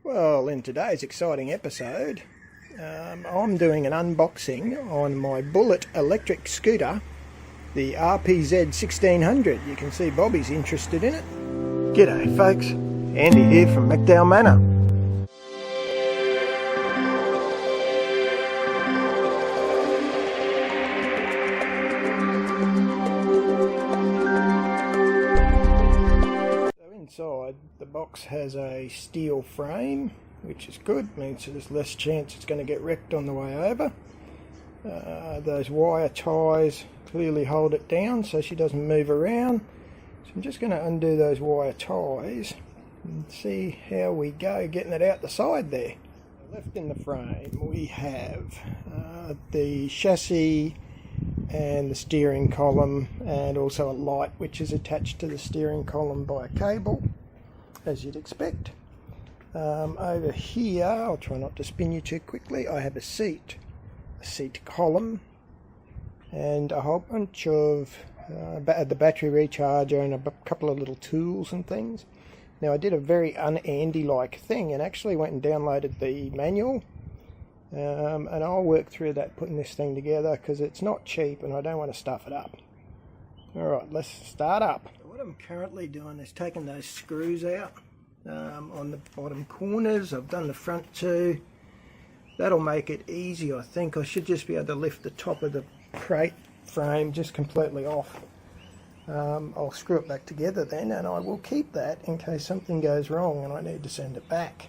Well, in today's exciting episode, I'm doing an unboxing on my Bullet electric scooter, the RPZ 1600. You can see Bobby's interested in it. G'day folks, Andy here from McDowall Manor. Inside, the box has a steel frame, which is good, means there's less chance it's going to get wrecked on the way over. Those wire ties clearly hold it down so she doesn't move around. So I'm just going to undo those wire ties and see how we go getting it out the side there. Left in the frame we have the chassis and the steering column, and also a light which is attached to the steering column by a cable, as you'd expect. Over here, I'll try not to spin you too quickly, I have a seat column, and a whole bunch of the battery recharger and a couple of little tools and things. Now I did a very un-Andy-like thing and actually went and downloaded the manual. And I'll work through that putting this thing together because it's not cheap and I don't want to stuff it up. Alright, let's start up. What I'm currently doing is taking those screws out on the bottom corners. I've done the front too. That'll make it easy, I think. I should just be able to lift the top of the crate frame just completely off. I'll screw it back together then, and I will keep that in case something goes wrong and I need to send it back.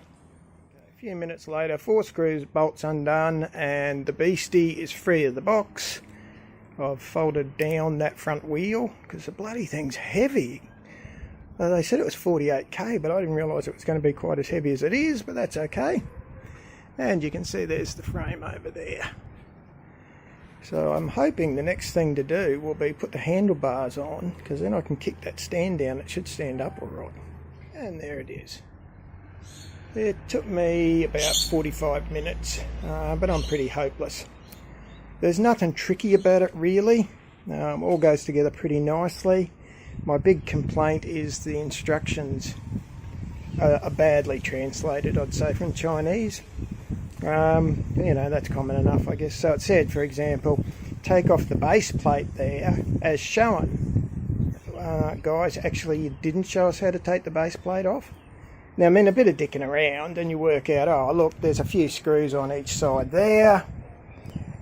A few minutes later, 4 screws, bolts undone, and the beastie is free of the box. I've folded down that front wheel because the bloody thing's heavy. They said it was 48k, but I didn't realise it was going to be quite as heavy as it is, but that's okay. And you can see there's the frame over there. So I'm hoping the next thing to do will be put the handlebars on, because then I can kick that stand down. It should stand up all right. And there it is. It took me about 45 minutes, but I'm pretty hopeless. There's nothing tricky about it really. All goes together pretty nicely. My big complaint is the instructions are badly translated, I'd say, from Chinese. You know, that's common enough, I guess. So it said, for example, take off the base plate there as shown. Guys, actually you didn't show us how to take the base plate off. Now, I mean, a bit of dicking around and you work out, oh look, there's a few screws on each side there.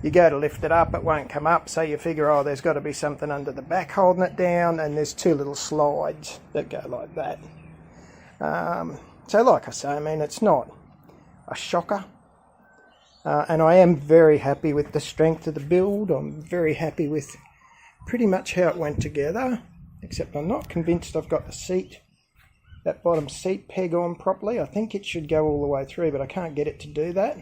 You go to lift it up, it won't come up, so you figure, oh, there's got to be something under the back holding it down, and there's 2 little slides that go like that. So like I say, I mean, it's not a shocker. And I am very happy with the strength of the build. I'm very happy with pretty much how it went together, except I'm not convinced I've got that bottom seat peg on properly. I think it should go all the way through, but I can't get it to do that,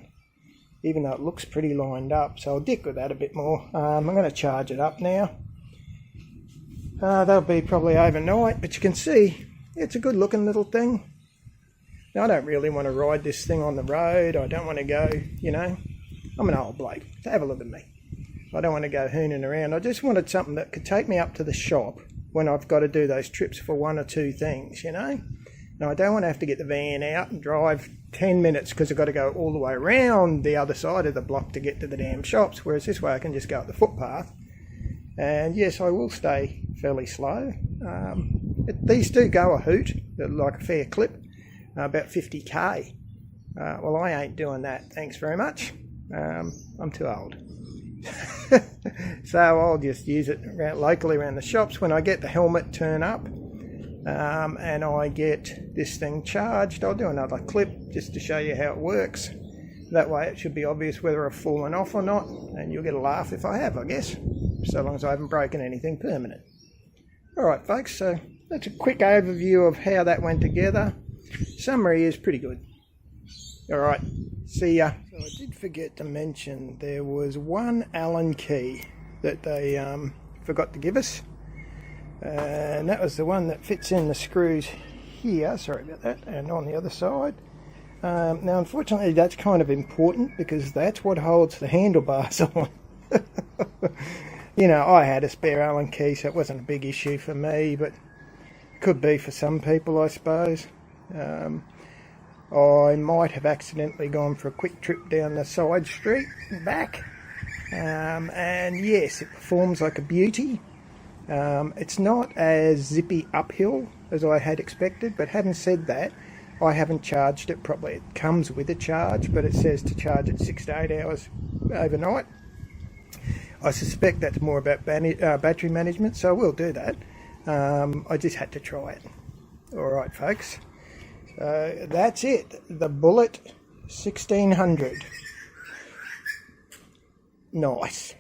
even though it looks pretty lined up. So I'll dick with that a bit more. I'm going to charge it up now. That'll be probably overnight, but you can see it's a good looking little thing. Now, I don't really want to ride this thing on the road. I don't want to go, you know, I'm an old bloke. Have a look at me. I don't want to go hooning around. I just wanted something that could take me up to the shop when I've got to do those trips for 1 or 2 things, you know. Now, I don't want to have to get the van out and drive 10 minutes because I've got to go all the way around the other side of the block to get to the damn shops, whereas this way I can just go up the footpath. And yes, I will stay fairly slow. These do go a hoot, like a fair clip. About 50k. Well, I ain't doing that, thanks very much. I'm too old. So I'll just use it locally around the shops. When I get the helmet turn up and I get this thing charged, I'll do another clip just to show you how it works. That way it should be obvious whether I've fallen off or not, and you'll get a laugh if I have, I guess, so long as I haven't broken anything permanent. Alright folks, so that's a quick overview of how that went together. Summary is pretty good. Alright, see ya. So I did forget to mention there was one Allen key that they forgot to give us, and that was the one that fits in the screws here, sorry about that, and on the other side. Now unfortunately that's kind of important because that's what holds the handlebars on. You know, I had a spare Allen key, so it wasn't a big issue for me, but could be for some people, I suppose. I might have accidentally gone for a quick trip down the side street and back. And yes, it performs like a beauty. It's not as zippy uphill as I had expected, but having said that, I haven't charged it properly. It comes with a charge, but it says to charge it 6 to 8 hours overnight. I suspect that's more about battery management, so I will do that. I just had to try it. Alright folks, so that's it, the Bullet 1600. Nice.